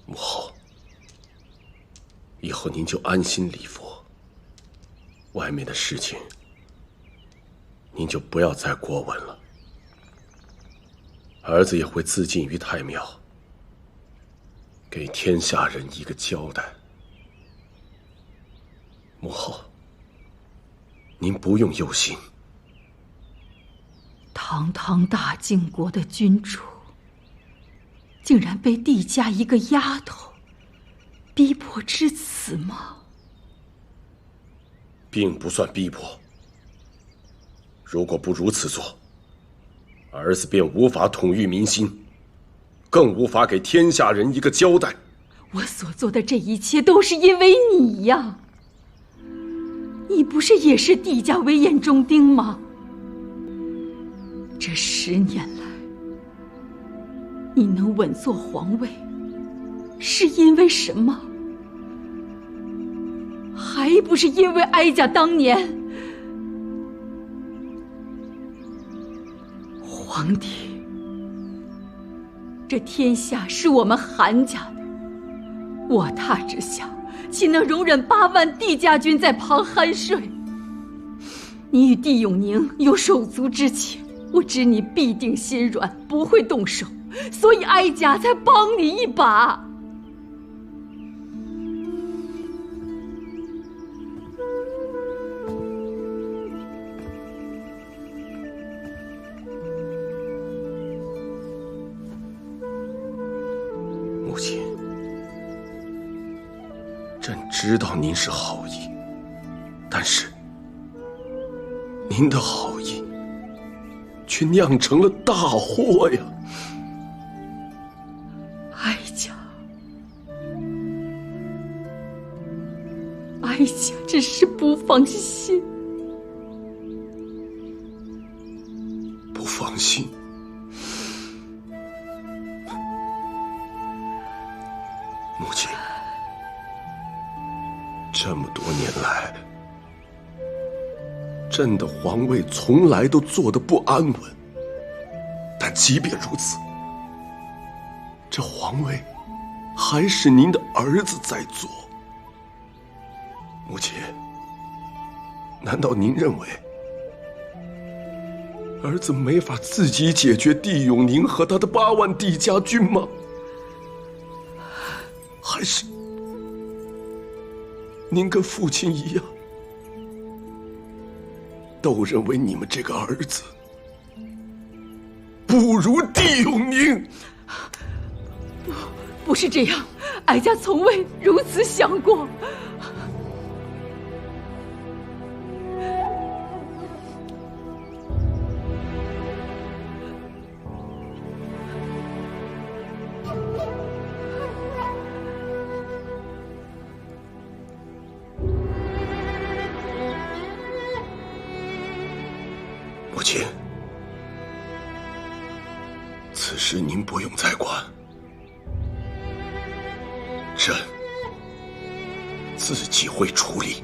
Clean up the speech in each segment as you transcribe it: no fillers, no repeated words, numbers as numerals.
母后，以后您就安心礼佛，外面的事情您就不要再过问了。儿子也会自尽于太庙，给天下人一个交代。母后，您不用忧心。堂堂大晋国的君主，竟然被帝家一个丫头逼迫至此吗？并不算逼迫。如果不如此做，儿子便无法统御民心，更无法给天下人一个交代。我所做的这一切都是因为你呀！你不是也是帝家唯眼中钉吗？这10年来，你能稳坐皇位，是因为什么？还不是因为哀家当年。皇帝，这天下是我们韩家的，我榻之下，岂能容忍8万帝家军在旁酣睡？你与帝永宁有手足之情，我知你必定心软，不会动手，所以哀家才帮你一把。母亲，朕知道您是好意，但是您的好意却酿成了大祸呀！哀家只是不放心。不放心？母亲，这么多年来，朕的皇位从来都坐得不安稳，但即便如此，这皇位还是您的儿子在坐。母亲，难道您认为儿子没法自己解决帝永宁和他的8万帝家军吗？还是您跟父亲一样，都认为你们这个儿子不如帝永宁？不是这样，哀家从未如此想过。母亲，此事您不用再管，朕自己会处理。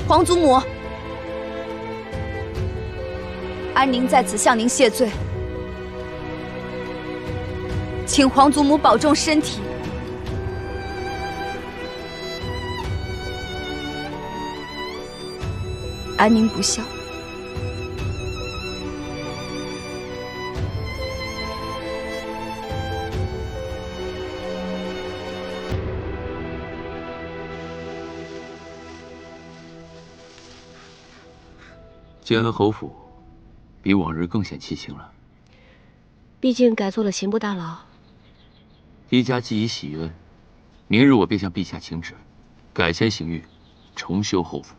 皇祖母，安宁在此向您谢罪，请皇祖母保重身体，安宁不孝。建安侯府比往日更显气清了。毕竟改做了刑部大牢。一家既已洗冤，明日我便向陛下请旨，改迁刑狱，重修侯府。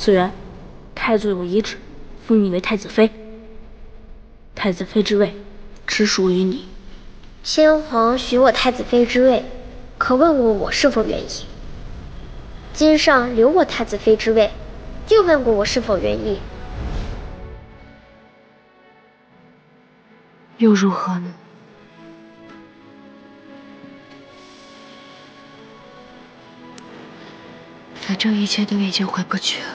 此人，太祖有遗旨，封你为太子妃。太子妃之位，只属于你。先皇许我太子妃之位，可问过我是否愿意？今上留我太子妃之位，又问过我是否愿意？又如何呢？反正一切都已经回不去了。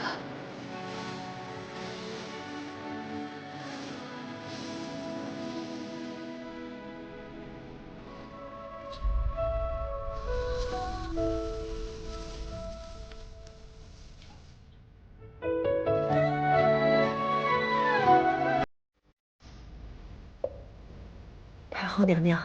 太后娘娘。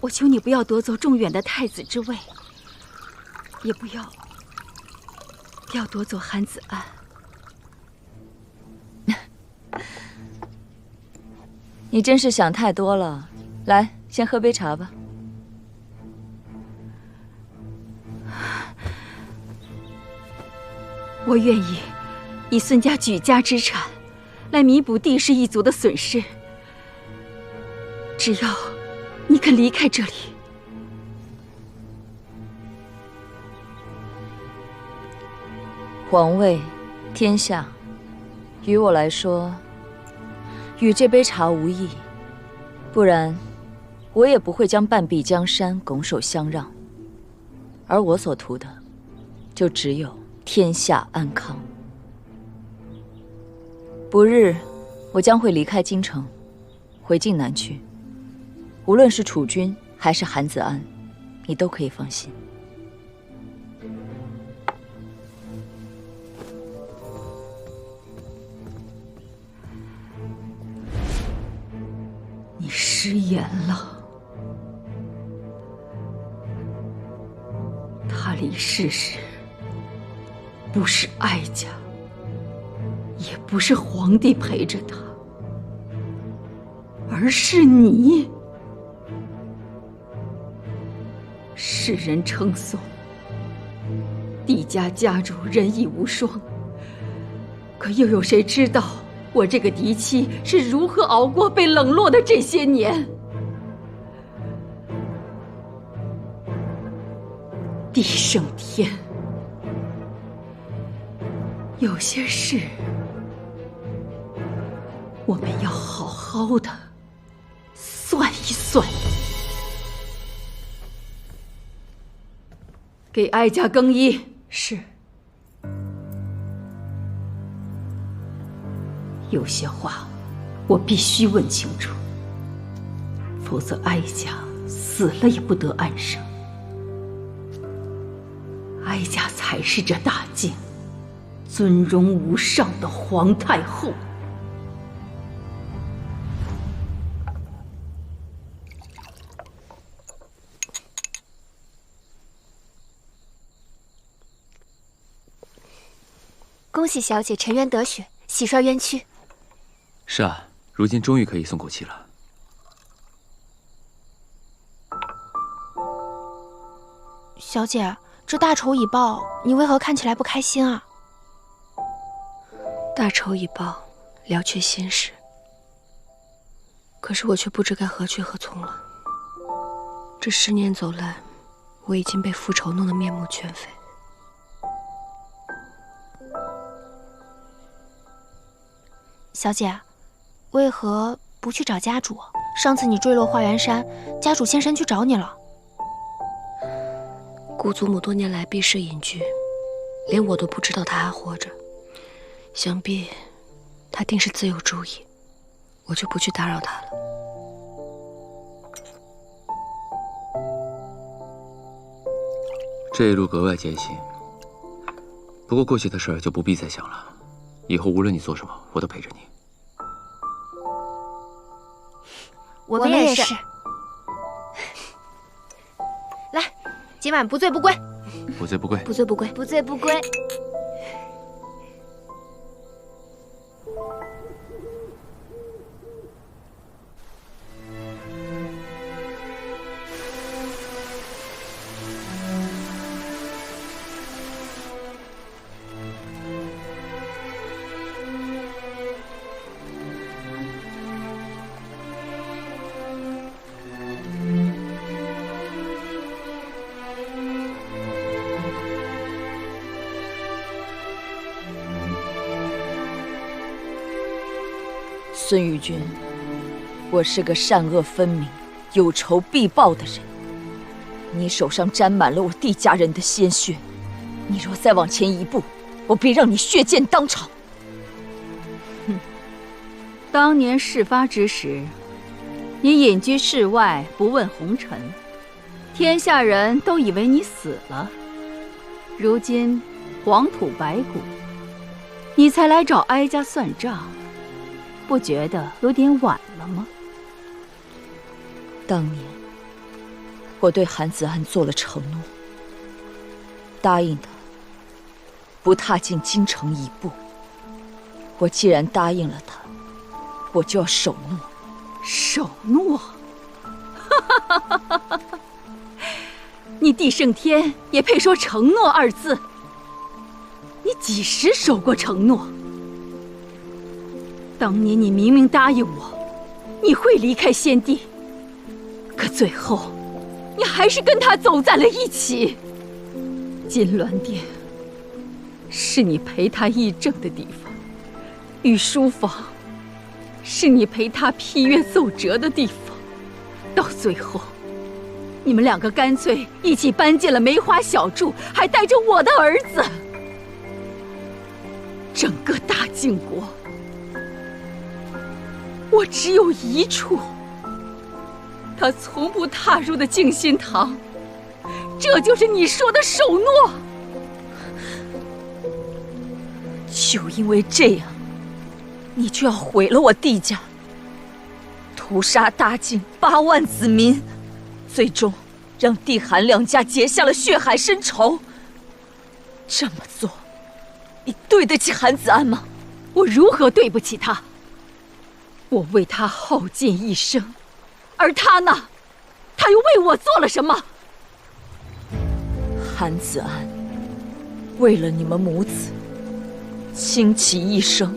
我求你不要夺走仲远的太子之位，也不要夺走韩子安。你真是想太多了。来，先喝杯茶吧。我愿意以孙家举家之产来弥补帝氏一族的损失，只要你肯离开这里。皇位、天下，于我来说，与这杯茶无异。不然，我也不会将半壁江山拱手相让。而我所图的，就只有天下安康。不日，我将会离开京城，回晋南去。无论是储君还是韩子安，你都可以放心。你食言了。他离世时，不是哀家，也不是皇帝陪着他，而是你。世人称颂帝家家主仁义无双，可又有谁知道我这个嫡妻是如何熬过被冷落的这些年？地胜天，有些事我们要好好的算一算。给哀家更衣。是。有些话我必须问清楚，否则哀家死了也不得安生。哀家才是这大晋尊荣无上的皇太后。恭喜小姐沉冤得雪，洗刷冤屈。是啊，如今终于可以松口气了。小姐，这大仇已报，你为何看起来不开心啊？大仇已报，了却心事。可是我却不知该何去何从了。这10年走来，我已经被复仇弄得面目全非。小姐，为何不去找家主？上次你坠落花园山，家主现身去找你了。姑祖母多年来避世隐居，连我都不知道她还活着。想必她定是自有主意，我就不去打扰她了。这一路格外艰辛，不过过去的事儿就不必再想了。以后无论你做什么，我都陪着你。我们也是。来，今晚不醉不归。不醉不归。不醉不归。不醉不归。孙玉君，我是个善恶分明、有仇必报的人。你手上沾满了我帝家人的鲜血，你若再往前一步，我必让你血溅当场。哼！当年事发之时，你隐居室外，不问红尘，天下人都以为你死了。如今黄土白骨，你才来找哀家算账。不觉得有点晚了吗？当年我对韩子安做了承诺，答应他不踏进京城一步。我既然答应了他，我就要守诺。守诺？你帝圣天也配说承诺2字？你几时守过承诺？当年你明明答应我，你会离开先帝，可最后，你还是跟他走在了一起。金銮殿是你陪他议政的地方，御书房是你陪他批阅奏折的地方。到最后，你们2个干脆一起搬进了梅花小筑，还带着我的儿子。整个大晋国，我只有一处，他从不踏入的静心堂，这就是你说的守诺。就因为这样，你就要毁了我帝家，屠杀大晋8万子民，最终让帝韩2家结下了血海深仇。这么做，你对得起韩子安吗？我如何对不起他？我为他耗尽一生，而他呢？他又为我做了什么？韩子安为了你们母子倾其一生，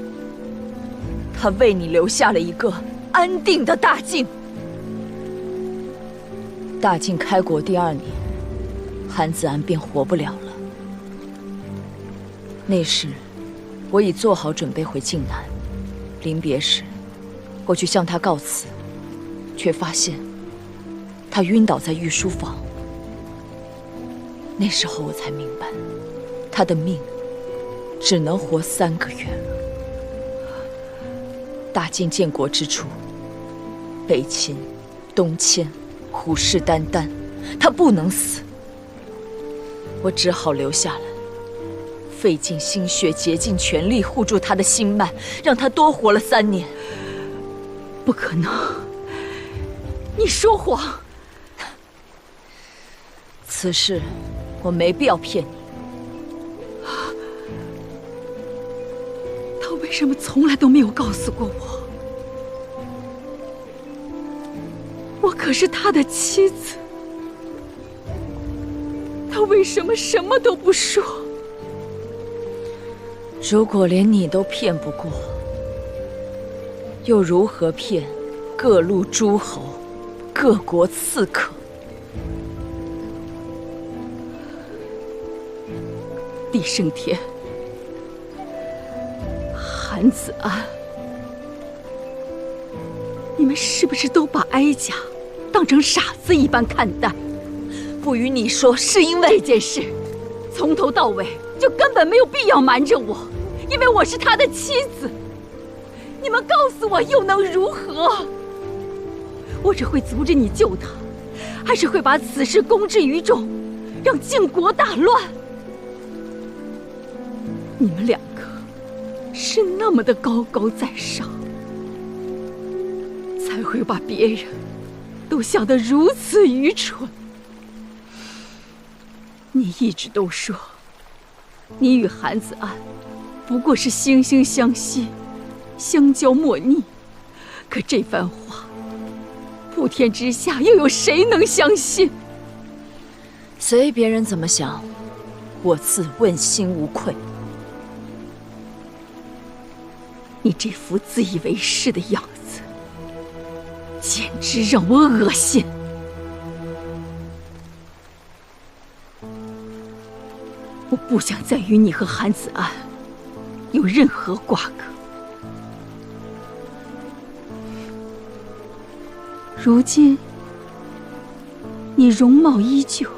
他为你留下了一个安定的大晋。大晋开国第2年，韩子安便活不了了。那时，我已做好准备回晋南，临别时我去向他告辞，却发现他晕倒在御书房。那时候我才明白，他的命只能活3个月了。大晋建国之初，北侵、东迁，虎视眈眈，他不能死，我只好留下来，费尽心血，竭尽全力护住他的心脉，让他多活了3年。不可能！你说谎！此事我没必要骗你。他为什么从来都没有告诉过我？我可是他的妻子，他为什么什么都不说？如果连你都骗不过，又如何骗各路诸侯、各国刺客？帝圣天，韩子安，你们是不是都把哀家当成傻子一般看待？不与你说，是因为这件事从头到尾就根本没有必要瞒着我，因为我是他的妻子。你们告诉我又能如何？我只会阻止你救他，还是会把此事公之于众，让晋国大乱？你们2个是那么的高高在上，才会把别人都想得如此愚蠢。你一直都说，你与韩子安不过是惺惺相惜，相交莫逆，可这番话，普天之下又有谁能相信？随别人怎么想，我自问心无愧。你这副自以为是的样子，简直让我恶心。我不想再与你和韩子安有任何瓜葛。如今你容貌依旧，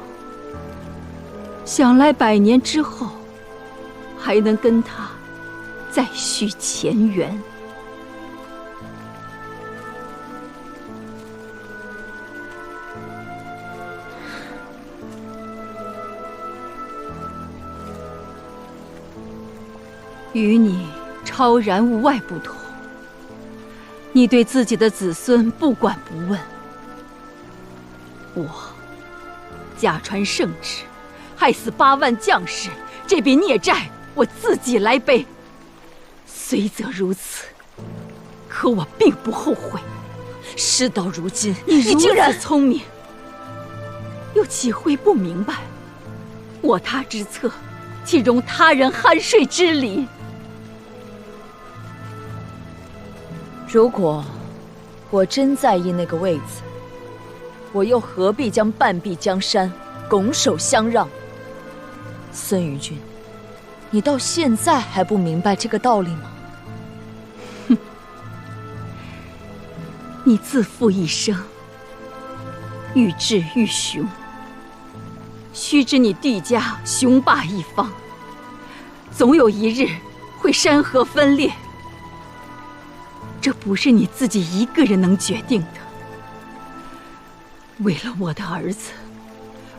想来100年之后还能跟他再续前缘。与你超然物外不同，你对自己的子孙不管不问。我假传圣旨，害死8万将士，这笔孽债我自己来背。虽则如此，可我并不后悔。事到如今，你竟然聪明，又岂会不明白我他之策，岂容他人酣睡之理？如果我真在意那个位子，我又何必将半壁江山拱手相让？孙于君，你到现在还不明白这个道理吗？哼，你自负一生，愈智愈雄。须知你帝家雄霸一方，总有一日会山河分裂。这不是你自己一个人能决定的。为了我的儿子，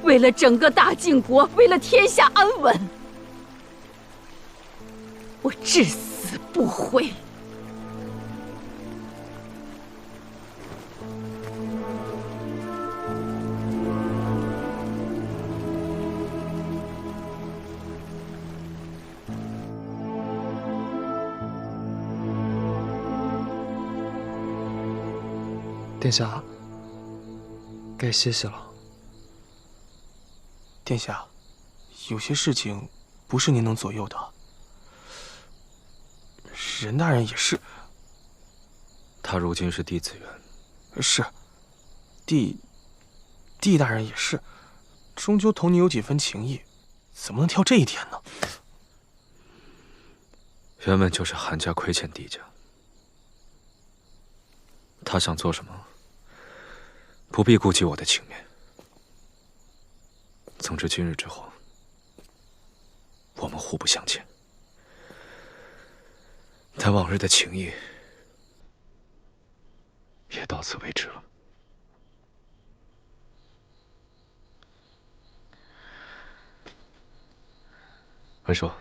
为了整个大晋国，为了天下安稳，我至死不悔。殿下，该歇息了。殿下，有些事情不是您能左右的。任大人也是。他如今是嫡子园，是。帝大人也是，终究同你有几分情谊，怎么能挑这一天呢？原本就是韩家亏欠帝家。他想做什么，不必顾及我的情面。总之，今日之后，我们互不相欠。他往日的情谊也到此为止了。文说，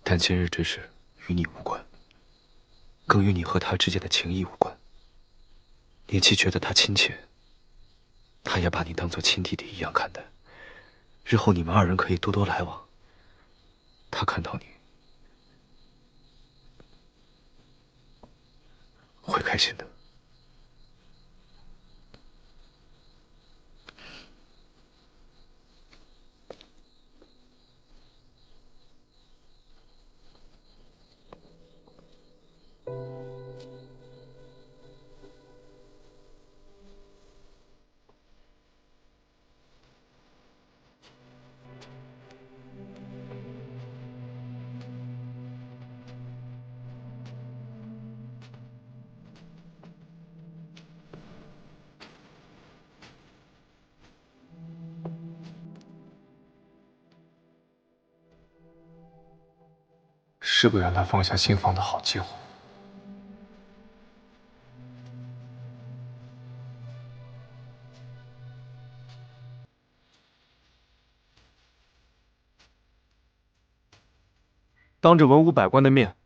但今日之事与你无关，更与你和他之间的情谊无关。你既觉得他亲切，他也把你当作亲弟弟一样看待。日后你们二人可以多多来往。他看到你会开心的。是不愿他放下新房的好计划。当着文武百官的面，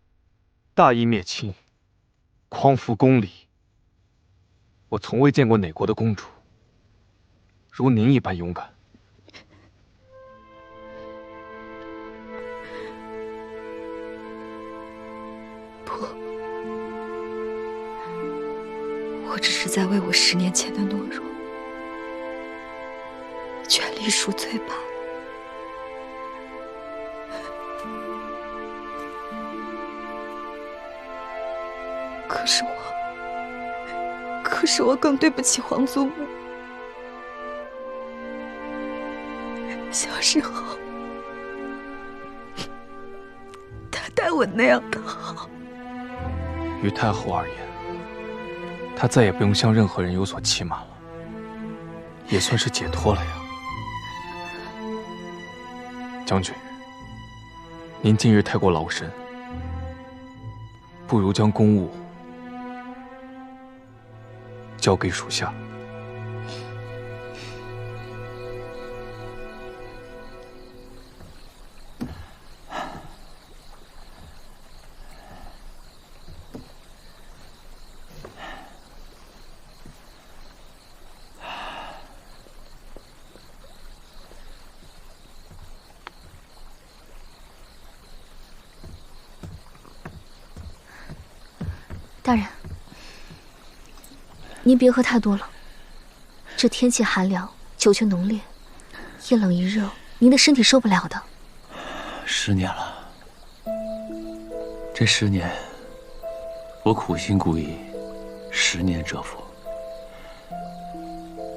大义灭亲，匡扶公理，我从未见过哪国的公主如您一般勇敢。我只是在为我10年前的懦弱全力赎罪罢了。可是我更对不起皇祖母。小时候，她待我那样的好。于太后而言，她再也不用向任何人有所欺瞒了，也算是解脱了呀。将军，您近日太过劳神，不如将公务交给属下。大人，您别喝太多了。这天气寒凉，酒却浓烈，一冷一热，您的身体受不了的。10年了，这10年，我苦心孤诣，10年蛰伏，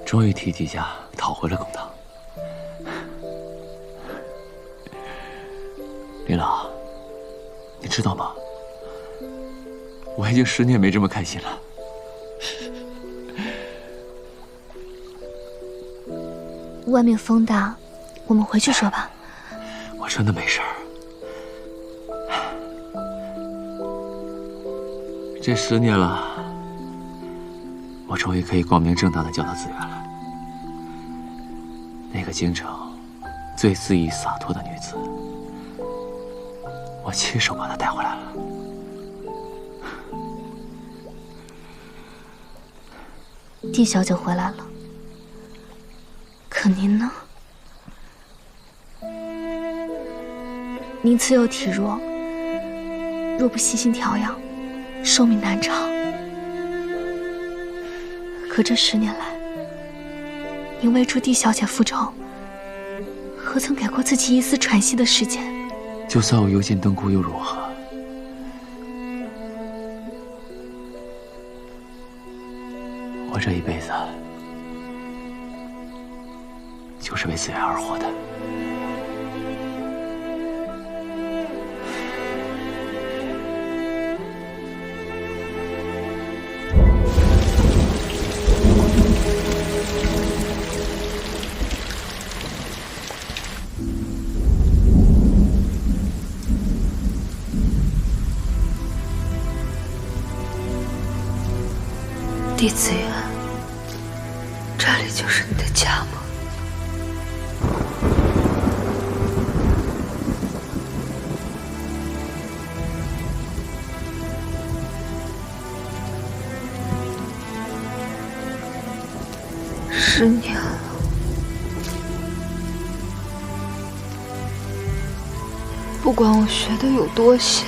终于替季家讨回了公堂。林老，你知道吗？我已经10年没这么开心了。外面风大，我们回去说吧。我真的没事儿。这10年了，我终于可以光明正大的叫她紫苑了。那个京城最恣意洒脱的女子，我亲手把她带回来了。帝小姐回来了，可您呢？您自幼体弱，若不细心调养，寿命难长。可这10年来，您为助帝小姐复仇，何曾给过自己一丝喘息的时间？就算我油尽灯枯又如何？我这一辈子就是为紫苑而活的。弟子园，这里就是你的家吗？10年了，不管我学的有多像，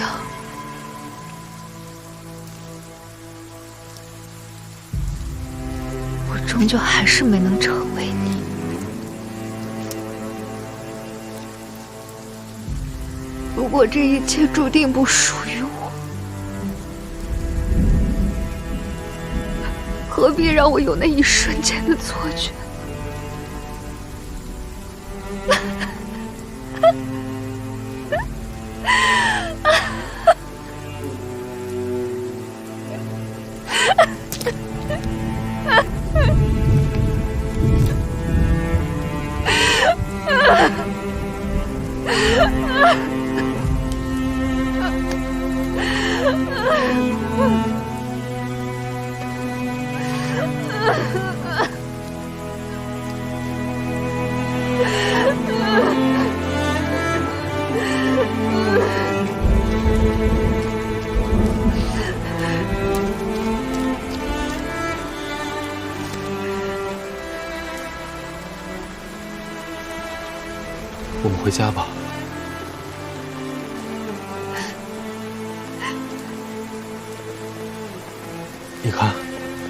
我终究还是没能成为你。如果这一切注定不属于我，何必让我有那一瞬间的错觉？我们回家吧。你看，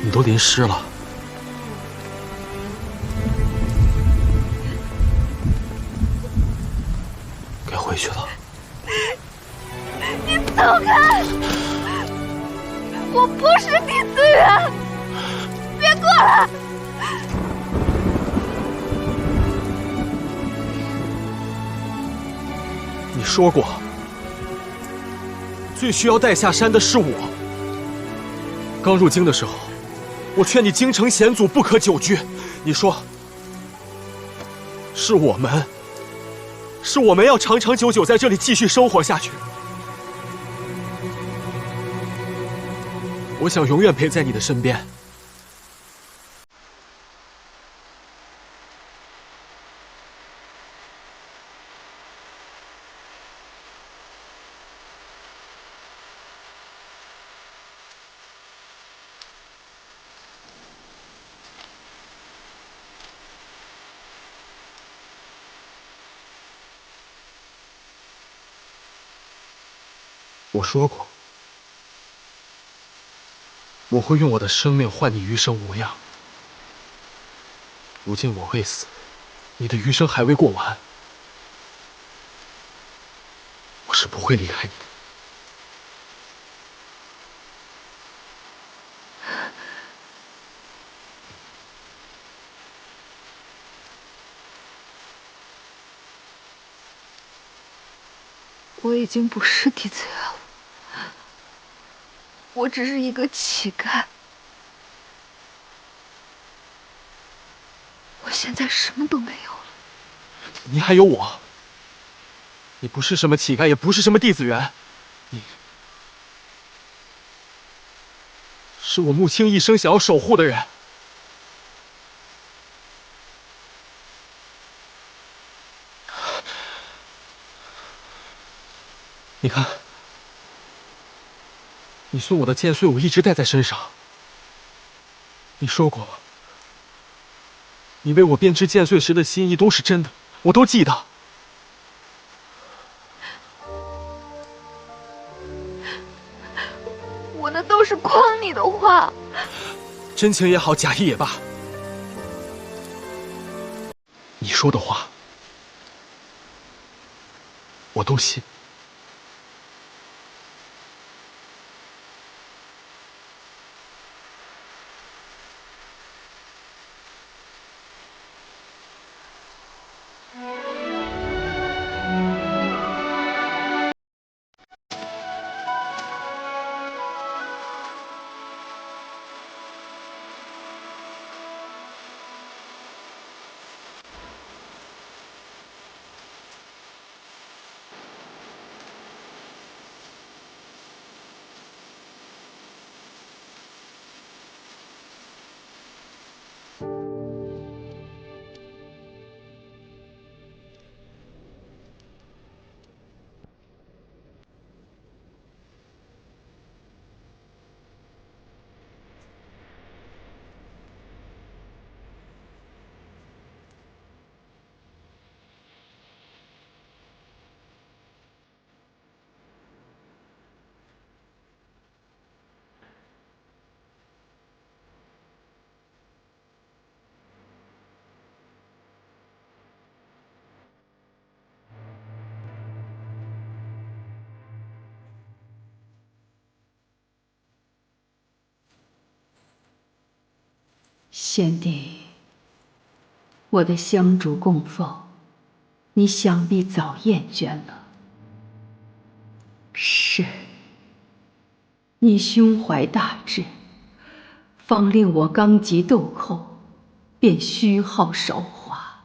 你都淋湿了。该回去了。你走开！我不是弟子园，别过来！你说过，最需要带下山的是我。刚入京的时候，我劝你京城险阻，不可久居。你说，是我们要长长久久在这里继续生活下去。我想永远陪在你的身边。我说过，我会用我的生命换你余生无恙。如今我未死，你的余生还未过完，我是不会离开你的。我已经不是弟子园了，我只是一个乞丐。我现在什么都没有了。你还有我，你不是什么乞丐，也不是什么弟子园，你是我穆青一生想要守护的人。你看，你送我的剑穗，我一直带在身上。你说过，你为我编织剑穗时的心意都是真的，我都记得。我那都是诓你的话，真情也好，假意也罢，你说的话，我都信。先帝，我的香烛供奉，你想必早厌倦了。是，你胸怀大志，方令我刚及斗后，便虚耗韶华。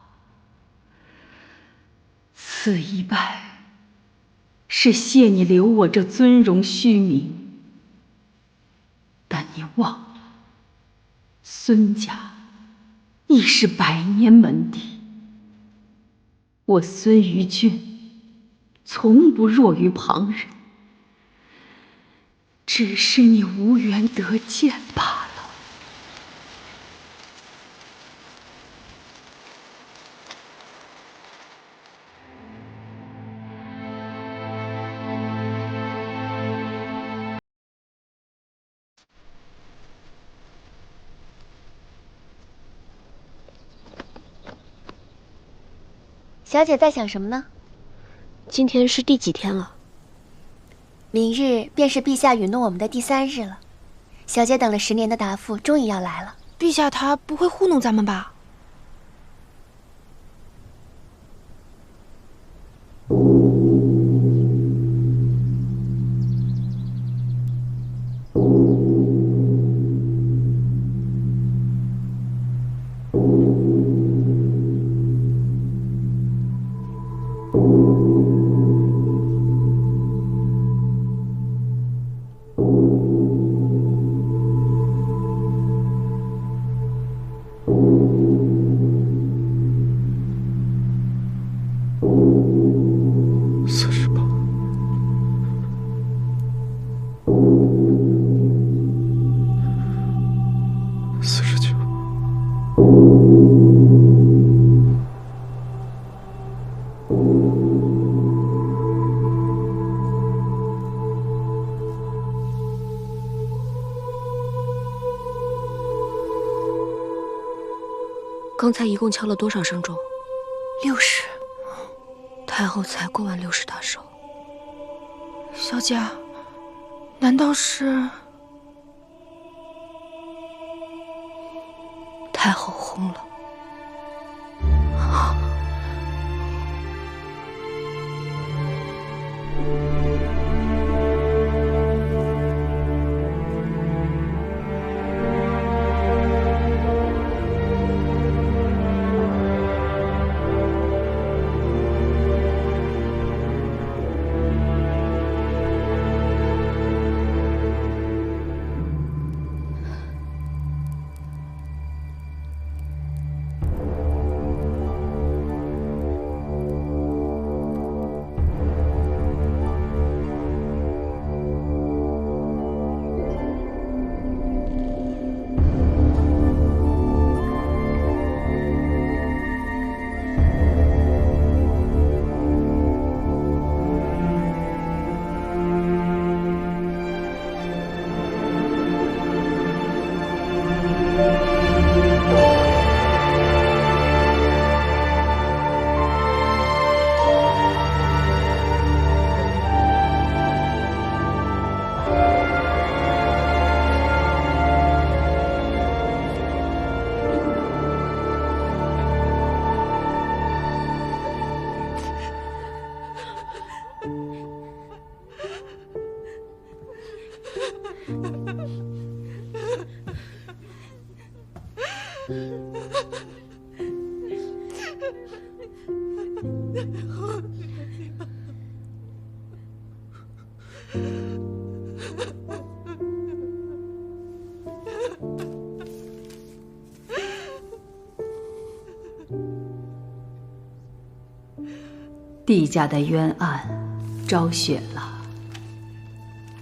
此一拜，是谢你留我这尊荣虚名。但你忘了，孙家亦是百年门第。我孙于君，从不弱于旁人，只是你无缘得见罢了。小姐在想什么呢？今天是第几天了？明日便是陛下允诺我们的第3日了。小姐等了10年的答复，终于要来了。陛下他不会糊弄咱们吧？刚才一共敲了多少声钟？60。太后才过完60大寿。小姐，难道是太后轰了？帝家的冤案昭雪了，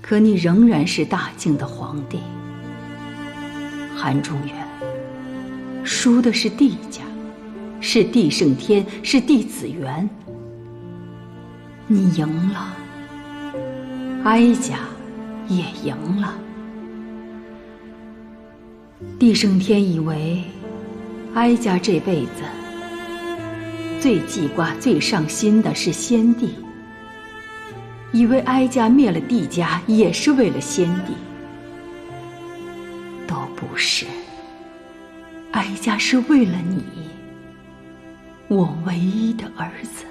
可你仍然是大晋的皇帝。韩中原，输的是帝家，是帝胜天，是帝子元。你赢了，哀家也赢了。帝胜天以为哀家这辈子最记挂、最上心的是先帝，以为哀家灭了帝家也是为了先帝，都不是。哀哀家是为了你，我唯一的儿子。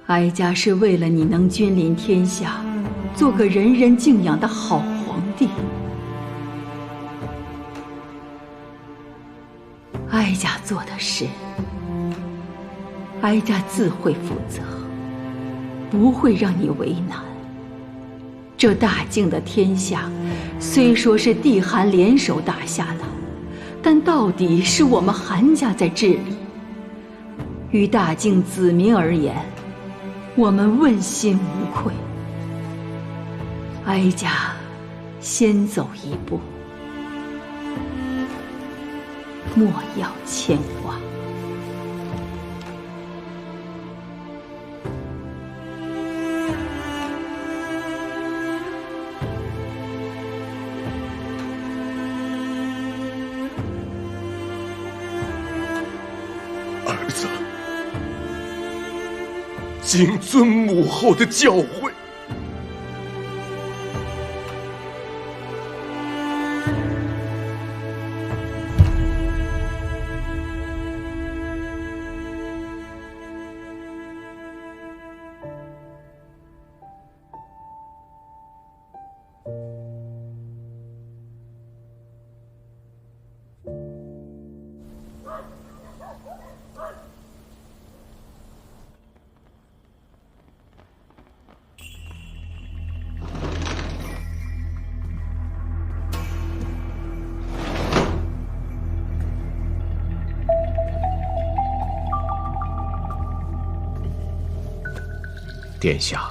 哀家是为了你能君临天下，做个人人敬仰的好皇帝。哀家做的事，哀家自会负责，不会让你为难。这大靖的天下，虽说是帝韩联手打下的，但到底是我们韩家在治理。于大靖子民而言，我们问心无愧。哀家先走一步，莫要牵挂。儿子，谨遵母后的教诲。殿下，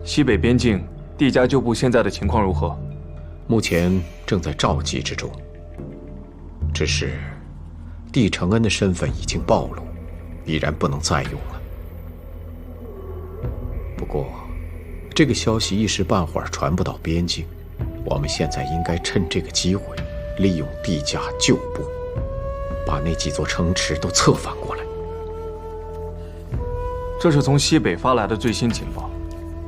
西北边境帝家旧部现在的情况如何？目前正在召集之中。只是帝承恩的身份已经暴露，必然不能再用了。不过，这个消息一时半会儿传不到边境，我们现在应该趁这个机会，利用帝家旧部，把那几座城池都策反过来。这是从西北发来的最新情报，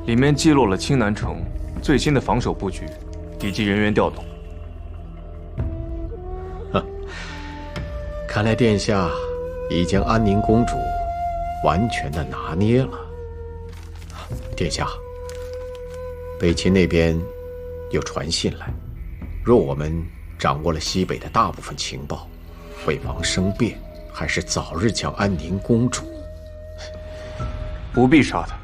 里面记录了青南城最新的防守布局以及人员调动。看来殿下已将安宁公主完全的拿捏了。殿下，北秦那边有传信来，若我们掌握了西北的大部分情报，为防生变，还是早日将安宁公主。不必杀她。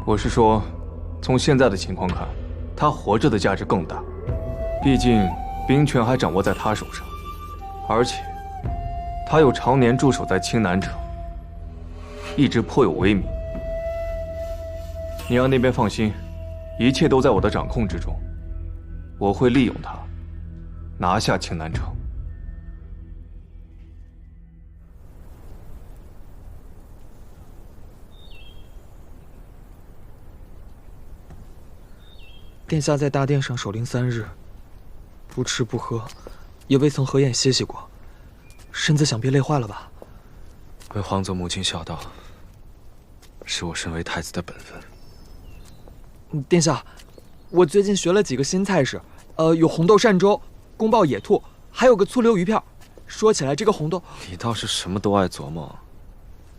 我是说，从现在的情况看，她活着的价值更大。毕竟兵权还掌握在她手上，而且她又常年驻守在青南城，一直颇有威名。你让那边放心，一切都在我的掌控之中，我会利用她，拿下青南城。殿下在大殿上守灵3日，不吃不喝，也未曾合眼歇息过，身子想必累坏了吧？为皇祖母亲孝道，是我身为太子的本分。殿下，我最近学了几个新菜式，有红豆鳝粥、宫爆野兔，还有个醋溜鱼片。说起来，这个红豆，你倒是什么都爱琢磨，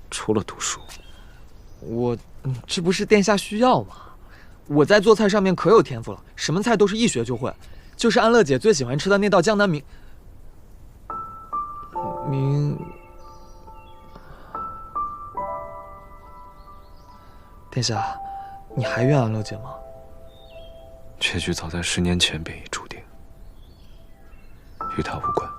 除了读书。这不是殿下需要吗？我在做菜上面可有天赋了，什么菜都是一学就会。就是安乐姐最喜欢吃的那道江南殿下，你还怨安乐姐吗？结局早在10年前便已注定，与她无关。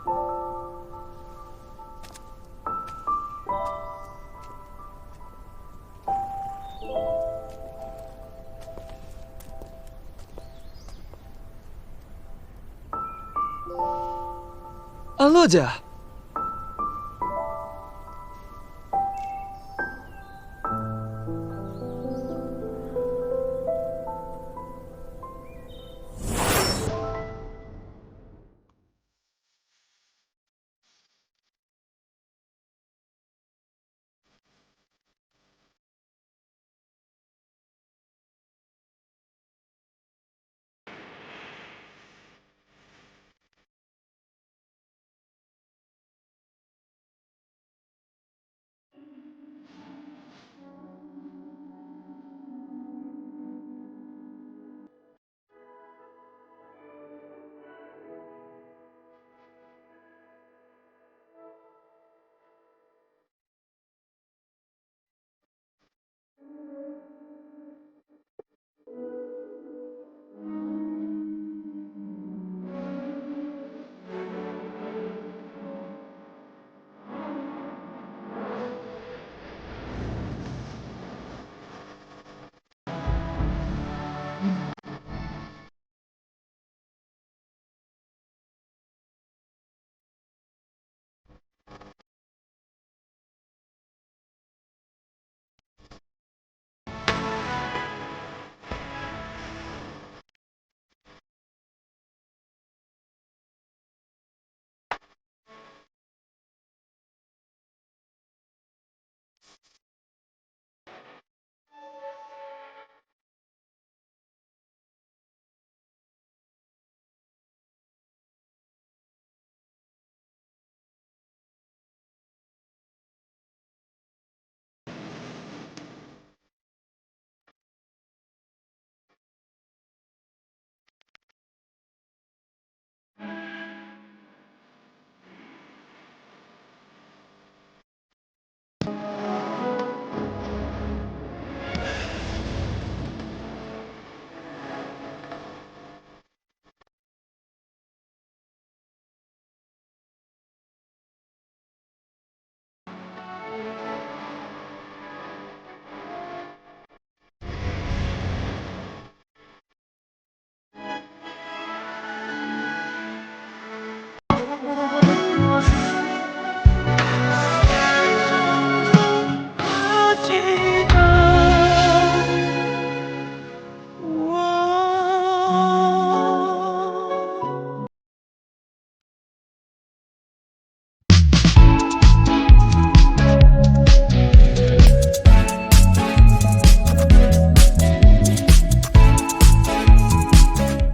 安乐姐，